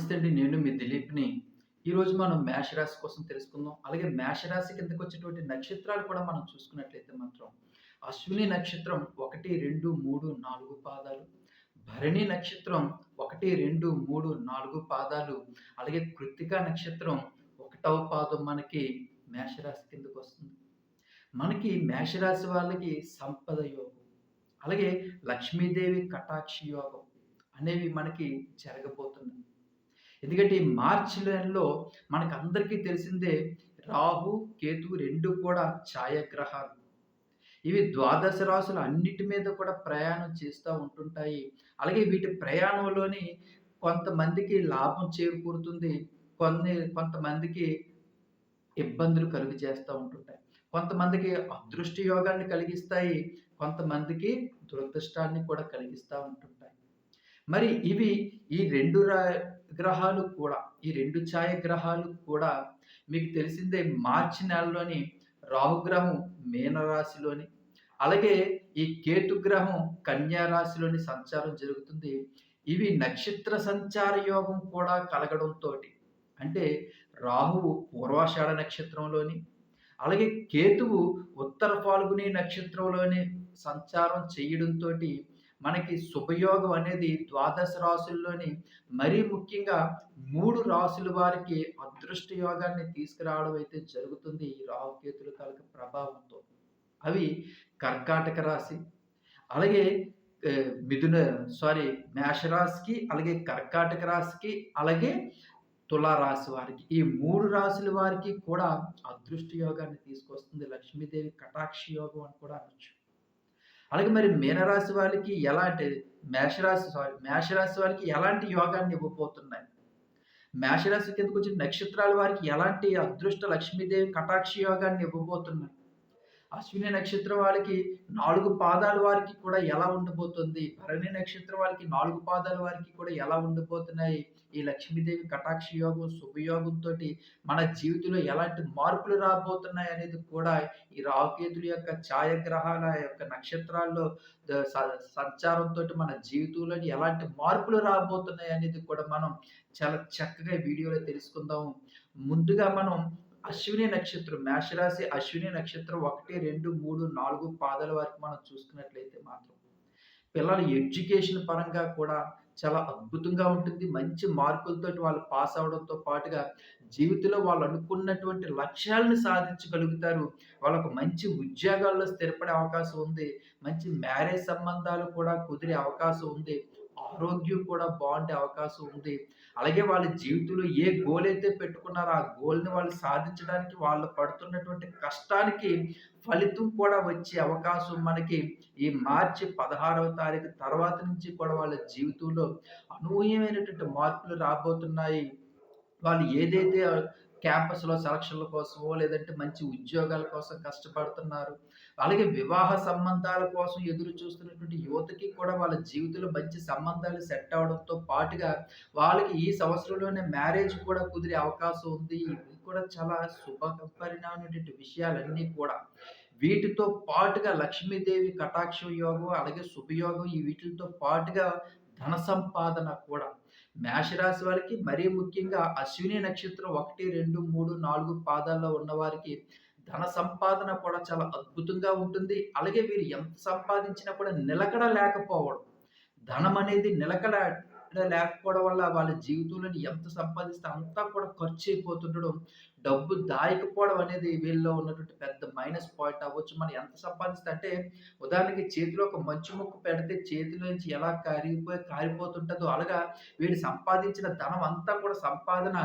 నమస్తే అండి. నేను మీ దిలీప్‌ని. ఈరోజు మనం మేషరాశి కోసం తెలుసుకుందాం. అలాగే మేషరాశి కిందకొచ్చేటువంటి నక్షత్రాలు కూడా మనం చూసుకున్నట్లయితే మాత్రం అశ్విని నక్షత్రం 1, 2, 3, 4 పాదాలు. భరణి నక్షత్రం 1, 2, 3, 4 పాదాలు. అలాగే కృత్తిక నక్షత్రం 1వ పాదం మనకి మేషరాశి కిందకొస్తుంది. మనకి మేషరాశి వాళ్ళకి సంపద యోగం, అలాగే లక్ష్మీదేవి కటాక్ష యోగం అనేవి మనకి జరగబోతున్నాయి. ఎందుకంటే ఈ మార్చి నెలలో మనకందరికీ తెలిసిందే రాహు, కేతు 2 కూడా ఛాయాగ్రహాలు. ఇవి ద్వాదశ రాసులు అన్నిటి మీద కూడా ప్రయాణం చేస్తా ఉంటుంటాయి. అలాగే వీటి ప్రయాణంలోని కొంతమందికి లాభం చేకూరుతుంది. కొంతమందికి ఇబ్బందులు కలుగజేస్తా ఉంటుంటాయి. కొంతమందికి అదృష్ట యోగాన్ని కలిగిస్తాయి. కొంతమందికి దురదృష్టాన్ని కూడా కలిగిస్తా ఉంటుంటాయి. మరి ఇవి ఈ 2 గ్రహాలు కూడా, ఈ 2 ఛాయాగ్రహాలు కూడా మీకు తెలిసిందే మార్చి నెలలోని రాహుగ్రహం మీనరాశిలోని, అలాగే ఈ కేతు గ్రహం కన్యా రాశిలోని సంచారం జరుగుతుంది. ఇవి నక్షత్ర సంచార యోగం కూడా కలగడంతోటి అంటే రాహువు పూర్వాషాఢ నక్షత్రంలోని, అలాగే కేతువు ఉత్తర ఫాల్గుని నక్షత్రంలోని సంచారం చేయడంతోటి మనకి శుభయోగం అనేది ద్వాదశ రాసుల్లోని మరీ ముఖ్యంగా 3 రాసుల వారికి అదృష్ట యోగాన్ని తీసుకురావడం అయితే జరుగుతుంది ఈ రాహుకేతుల తాలూకా ప్రభావంతో. అవి కర్కాటక రాశి, అలాగే మిథున సారీ మేషరాశికి, అలాగే కర్కాటక రాశికి, అలాగే తులా రాశి వారికి. ఈ 3 రాశుల వారికి కూడా అదృష్ట యోగాన్ని తీసుకొస్తుంది. లక్ష్మీదేవి కటాక్ష యోగం అని కూడా అనొచ్చు. అలాగే మరి మీనరాశి వాళ్ళకి ఎలాంటి మేషరాశి వారికి ఎలాంటి యోగాన్ని ఇవ్వబోతున్నాయి? మేషరాశి కిందకొచ్చిన నక్షత్రాల వారికి ఎలాంటి అదృష్ట లక్ష్మీదేవి కటాక్ష యోగాన్ని ఇవ్వబోతున్నాయి? అశ్విని నక్షత్రం వాళ్ళకి 4 పాదాల వారికి కూడా ఎలా ఉండబోతుంది? భరణి నక్షత్రం వాళ్ళకి 4 పాదాల వారికి కూడా ఎలా ఉండబోతున్నాయి? ఈ లక్ష్మీదేవి కటాక్ష యోగం, శుభయోగంతోటి మన జీవితంలో ఎలాంటి మార్పులు రాబోతున్నాయి అనేది కూడా ఈ రాహుకేతుల యొక్క ఛాయాగ్రహాల యొక్క నక్షత్రాల్లో సంచారంతోటి మన జీవితంలోని ఎలాంటి మార్పులు రాబోతున్నాయి అనేది కూడా మనం చాలా చక్కగా ఈ వీడియోలో తెలుసుకుందాం. ముందుగా మనం అశ్విని నక్షత్రం, మేషరాశి అశ్విని నక్షత్రం 1, 2, 3, 4 పాదాల వరకు మనం చూసుకున్నట్లయితే మాత్రం పిల్లల ఎడ్యుకేషన్ పరంగా కూడా చాలా అద్భుతంగా ఉంటుంది. మంచి మార్కులతోటి వాళ్ళు పాస్ అవ్వడంతో పాటుగా జీవితంలో వాళ్ళు అనుకున్నటువంటి లక్ష్యాలను సాధించగలుగుతారు. వాళ్ళకు మంచి ఉద్యోగాల్లో స్థిరపడే అవకాశం ఉంది. మంచి మ్యారేజ్ సంబంధాలు కూడా కుదిరే అవకాశం ఉంది. ఆరోగ్యం కూడా బాగుండే అవకాశం ఉంది. అలాగే వాళ్ళ జీవితంలో ఏ గోల్ అయితే పెట్టుకున్నారో ఆ గోల్‌ని వాళ్ళు సాధించడానికి వాళ్ళు పడుతున్నటువంటి కష్టానికి ఫలితం కూడా వచ్చే అవకాశం మనకి ఈ మార్చి 16వ తారీఖు తర్వాత నుంచి కూడా వాళ్ళ జీవితంలో అనూహ్యమైనటువంటి మార్పులు రాబోతున్నాయి. వాళ్ళు ఏదైతే క్యాంపస్‌లో సెలక్షన్‌ల కోసమో, లేదంటే మంచి ఉద్యోగాల కోసం కష్టపడుతున్నారు. అలాగే వివాహ సంబంధాల కోసం ఎదురు చూస్తున్నటువంటి యువతకి కూడా వాళ్ళ జీవితంలో మంచి సంబంధాలు సెట్ అవ్వడంతో పాటుగా, వాళ్ళకి ఈ సంవత్సరంలోనే మ్యారేజ్ కూడా కుదిరే అవకాశం ఉంది. ఇవి కూడా చాలా శుభపరిణామైనటువంటి విషయాలన్నీ కూడా. వీటితో పాటుగా లక్ష్మీదేవి కటాక్షం యోగం, అలాగే శుభయోగం ఈ వీటిలతో పాటుగా ధన సంపాదన కూడా. మేషరాశి వారికి మరీ ముఖ్యంగా అశ్విని నక్షత్రం 1, 2, 3, 4 పాదాల్లో ఉన్నవారికి ధన సంపాదన కూడా చాలా అద్భుతంగా ఉంటుంది. అలాగే వీరు ఎంత సంపాదించినా కూడా నిలకడ లేకపోవడం. ధనం అనేది నిలకడ లేకపోవడం వల్ల వాళ్ళ జీవితంలోని ఎంత సంపాదిస్తే అంతా కూడా ఖర్చయిపోతుండడం, డబ్బు దాయకపోవడం అనేది వీళ్ళలో ఉన్నటువంటి పెద్ద మైనస్ పాయింట్ అవ్వచ్చు. మనం ఎంత సంపాదిస్తే అంటే ఉదాహరణకి చేతిలో ఒక మంచు ముక్క పెడితే చేతిలోంచి ఎలా కారిపోతుంటదో అలాగా వీడు సంపాదించిన ధనం అంతా కూడా సంపాదన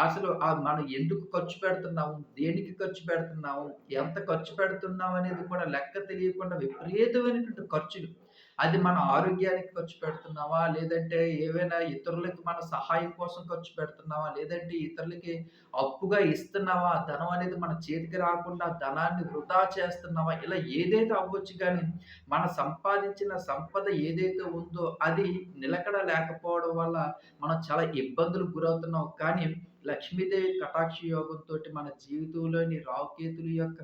అసలు మనం ఎందుకు ఖర్చు పెడుతున్నాము? దేనికి ఖర్చు పెడుతున్నాము? ఎంత ఖర్చు పెడుతున్నాం అనేది కూడా లెక్క తెలియకుండా విపరీతమైనటువంటి ఖర్చులు. అది మన ఆరోగ్యానికి ఖర్చు పెడుతున్నామా? లేదంటే ఏవైనా ఇతరులకి మన సహాయం కోసం ఖర్చు పెడుతున్నామా? లేదంటే ఇతరులకి అప్పుగా ఇస్తున్నామా? ధనం అనేది మన చేతికి రాకుండా ధనాన్ని వృధా చేస్తున్నామా? ఇలా ఏదైతే అవ్వచ్చు గానీ, మన సంపాదించిన సంపద ఏదైతే ఉందో అది నిలకడ లేకపోవడం వల్ల మనం చాలా ఇబ్బందులకు గురవుతున్నాం. కానీ లక్ష్మీదేవి కటాక్ష యోగంతోటి మన జీవితంలోని రాహుకేతుల యొక్క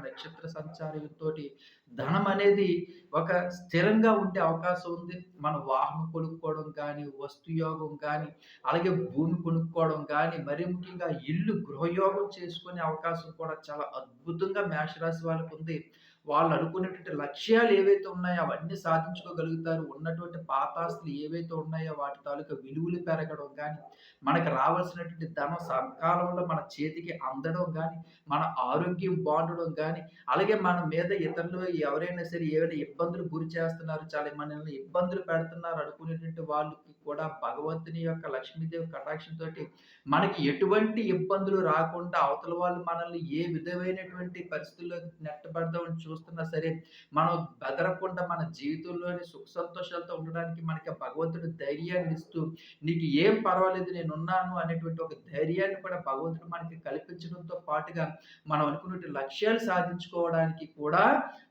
నక్షత్ర సంచారంతోటి ధనం అనేది ఒక స్థిరంగా ఉండే అవకాశం ఉంది. మన వాహనం కొనుక్కోవడం గానీ, వస్తు యోగం గానీ, అలాగే భూమి కొనుక్కోవడం గానీ, మరీ ముఖ్యంగా ఇల్లు గృహయోగం చేసుకునే అవకాశం కూడా చాలా అద్భుతంగా మేషరాశి వాళ్ళకుంది. వాళ్ళు అనుకున్నటువంటి లక్ష్యాలు ఏవైతే ఉన్నాయో అవన్నీ సాధించుకోగలుగుతారు. ఉన్నటువంటి పాతాస్తులు ఏవైతే ఉన్నాయో వాటి తాలూకా విలువలు పెరగడం గానీ, మనకు రావాల్సినటువంటి ధనం సకాలంలో మన చేతికి అందడం గానీ, మన ఆరోగ్యం బాగుండడం గానీ, అలాగే మన మీద ఇతరులు ఎవరైనా సరే ఏవైనా ఇబ్బందులు గురి చేస్తున్నారు, చాలా మనల్ని ఇబ్బందులు పెడుతున్నారు అనుకునేటువంటి వాళ్ళకి కూడా భగవంతుని యొక్క లక్ష్మీదేవి కటాక్షంతోటి మనకి ఎటువంటి ఇబ్బందులు రాకుండా అవతల వాళ్ళు మనల్ని ఏ విధమైనటువంటి పరిస్థితుల్లోకి నెట్టబడదామని చూస్తున్నా సరే, మనం బెదరకుండా మన జీవితంలోని సుఖ సంతోషాలతో ఉండడానికి మనకి భగవంతుడు ధైర్యాన్ని ఇస్తూ, నీకు ఏం పర్వాలేదు నేనున్నాను అనేటువంటి ఒక ధైర్యాన్ని కూడా భగవంతుడు మనకి కల్పించడంతో పాటుగా, మనం అనుకున్నటువంటి లక్ష్యాలు సాధించుకోవడానికి కూడా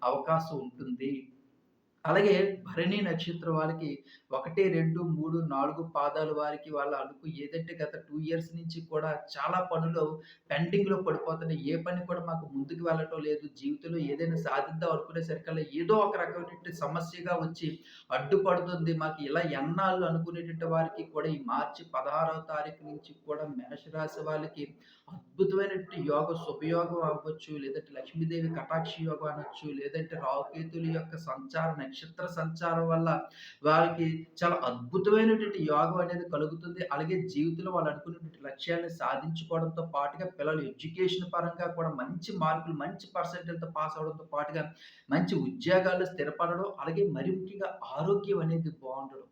అవకాశం ఉంటుంది. అలాగే భరణి నక్షత్రం వాళ్ళకి 1, 2, 3, 4 పాదాల వారికి వాళ్ళ ఏదంటే గత 2 ఇయర్స్ నుంచి కూడా చాలా పనులు పెండింగ్‌లో పడిపోతున్నాయి. ఏ పని కూడా మాకు ముందుకు వెళ్ళటం లేదు. జీవితంలో ఏదైనా సాధిద్దాం అనుకునే సరికల్లా ఏదో ఒక రకమైనటువంటి సమస్యగా వచ్చి అడ్డుపడుతుంది. మాకు ఇలా ఎన్నాళ్ళు అనుకునేటువంటి వారికి కూడా ఈ మార్చి 16వ తారీఖు నుంచి కూడా మేషరాశి వాళ్ళకి అద్భుతమైనటువంటి శుభయోగం అవ్వచ్చు, లేదంటే లక్ష్మీదేవి కటాక్ష యోగం అనొచ్చు, లేదంటే రాహుకేతుల యొక్క నక్షత్ర సంచారం వల్ల వారికి చాలా అద్భుతమైనటువంటి యోగం అనేది కలుగుతుంది. అలాగే జీవితంలో వాళ్ళు అనుకున్నటువంటి లక్ష్యాన్ని సాధించుకోవడంతో పాటుగా పిల్లలు ఎడ్యుకేషన్ పరంగా కూడా మంచి మార్కులు, మంచి పర్సెంటేజ్‌తో పాస్ అవ్వడంతో పాటుగా మంచి ఉద్యోగాల్లో స్థిరపడడం, అలాగే మరి ముఖ్యంగా ఆరోగ్యం అనేది బావుండడం.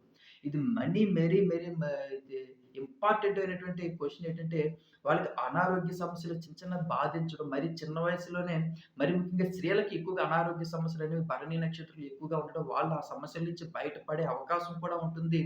ఇది మనీ మెరీ మెరీ మ ఇది ఇంపార్టెంట్ అయినటువంటి క్వెషన్ ఏంటంటే, వాళ్ళకి అనారోగ్య సమస్యలు చిన్న చిన్నవి బాధించడం, మరి చిన్న వయసులోనే మరి ముఖ్యంగా స్త్రీలకి ఎక్కువగా అనారోగ్య సమస్యలనేవి భరణి నక్షత్రం ఎక్కువగా ఉండడం, వాళ్ళు ఆ సమస్యల నుంచి బయటపడే అవకాశం కూడా ఉంటుంది.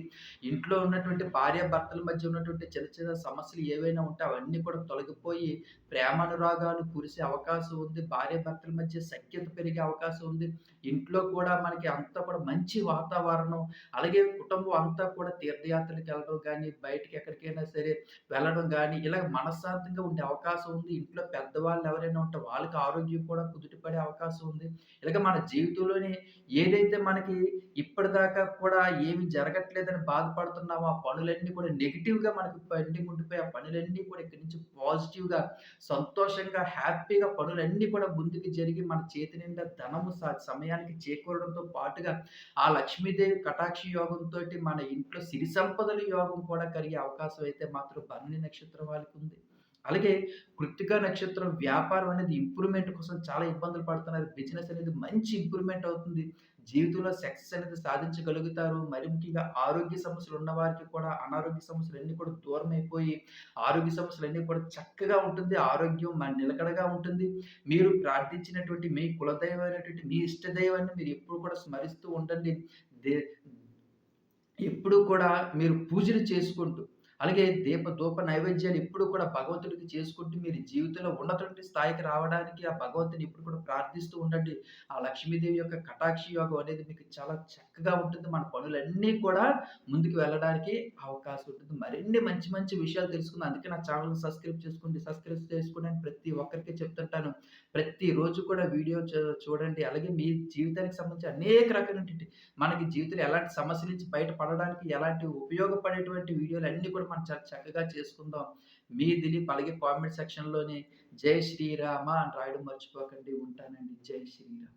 ఇంట్లో ఉన్నటువంటి భార్యాభర్తల మధ్య ఉన్నటువంటి చిన్న చిన్న సమస్యలు ఏవైనా ఉంటే అవన్నీ కూడా తొలగిపోయి, ప్రేమానురాగాలు కురిసే అవకాశం ఉంది. భార్యాభర్తల మధ్య సఖ్యత పెరిగే అవకాశం ఉంది. ఇంట్లో కూడా మనకి అంతా కూడా మంచి వాతావరణం, అలాగే కుటుంబం అంతా కూడా తీర్థయాత్రలకెళ్ళడం గానీ, బయటికి ఎక్కడికైనా సరే వెళ్ళడం గానీ, ఇలా మనశ్శాంతంగా ఉండే అవకాశం ఉంది. ఇంట్లో పెద్దవాళ్ళు ఎవరైనా ఉంటే వాళ్ళకి ఆరోగ్యం కూడా కుదుటపడే అవకాశం ఉంది. ఇలాగ మన జీవితంలోని ఏదైతే మనకి ఇప్పటిదాకా కూడా ఏమి జరగట్లేదని బాధపడుతున్నామో, ఆ పనులన్నీ కూడా నెగెటివ్‌గా మనకి పెండింగ్ ఉండిపోయి, ఆ పనులన్నీ కూడా ఇక్కడి నుంచి పాజిటివ్‌గా, సంతోషంగా, హ్యాపీగా పనులన్నీ కూడా ముందుకు జరిగి మన చేతి నిండా ధనము సమయానికి చేకూరడంతో పాటుగా ఆ లక్ష్మీదేవి కటాక్ష యోగంతోటి మన ఇంట్లో సిరి సంపదల యోగం కూడా కలిగే అవకాశం అయితే మాత్రం భరణి నక్షత్రం వాళ్ళకుంది. అలాగే కృత్తిక నక్షత్రం వ్యాపారం అనేది ఇంప్రూవ్‌మెంట్ కోసం చాలా ఇబ్బందులు పడుతున్నారు. బిజినెస్ అనేది మంచి ఇంప్రూవ్‌మెంట్ అవుతుంది. జీవితంలో సక్సెస్ అనేది సాధించగలుగుతారు. మరి ముఖ్యంగా ఆరోగ్య సమస్యలు ఉన్నవారికి కూడా అనారోగ్య సమస్యలన్నీ కూడా దూరమైపోయి, ఆరోగ్య సమస్యలన్నీ కూడా చక్కగా ఉంటుంది. ఆరోగ్యం నిలకడగా ఉంటుంది. మీరు ప్రార్థించినటువంటి మీ కులదైవమైనటువంటి మీ ఇష్ట దైవాన్ని మీరు ఎప్పుడు కూడా స్మరిస్తూ ఉండండి. దే ఎప్పుడూ కూడా మీరు పూజలు చేసుకుంటూ, అలాగే ధూప నైవేద్యాలు ఎప్పుడూ కూడా భగవంతుడికి చేసుకుంటూ మీరు జీవితంలో ఉన్నటువంటి స్థాయికి రావడానికి ఆ భగవంతుని ఎప్పుడు కూడా ప్రార్థిస్తూ ఉండండి. ఆ లక్ష్మీదేవి యొక్క కటాక్ష యోగం అనేది మీకు చాలా చక్కగా ఉంటుంది. మన పనులన్నీ కూడా ముందుకు వెళ్ళడానికి అవకాశం ఉంటుంది. మరిన్ని మంచి మంచి విషయాలు తెలుసుకుందాం. అందుకే నా ఛానెల్‌ని సబ్స్క్రైబ్ చేసుకోండి. సబ్స్క్రైబ్ చేసుకోండి అని ప్రతి ఒక్కరికి చెప్తుంటాను. ప్రతిరోజు కూడా వీడియో చూడండి. అలాగే మీ జీవితానికి సంబంధించి అనేక రకాలైనటువంటి మనకి జీవితంలో ఎలాంటి సమస్యల నుంచి బయటపడడానికి ఎలాంటి ఉపయోగపడేటువంటి వీడియోలన్నీ కూడా మనం చాలా చక్కగా చేసుకుందాం. మీ దిలీప్ అలాగే కామెంట్ సెక్షన్‌లోని జై శ్రీరామ అని రాయడం మర్చిపోకండి. ఉంటానండి. జై శ్రీరామ్.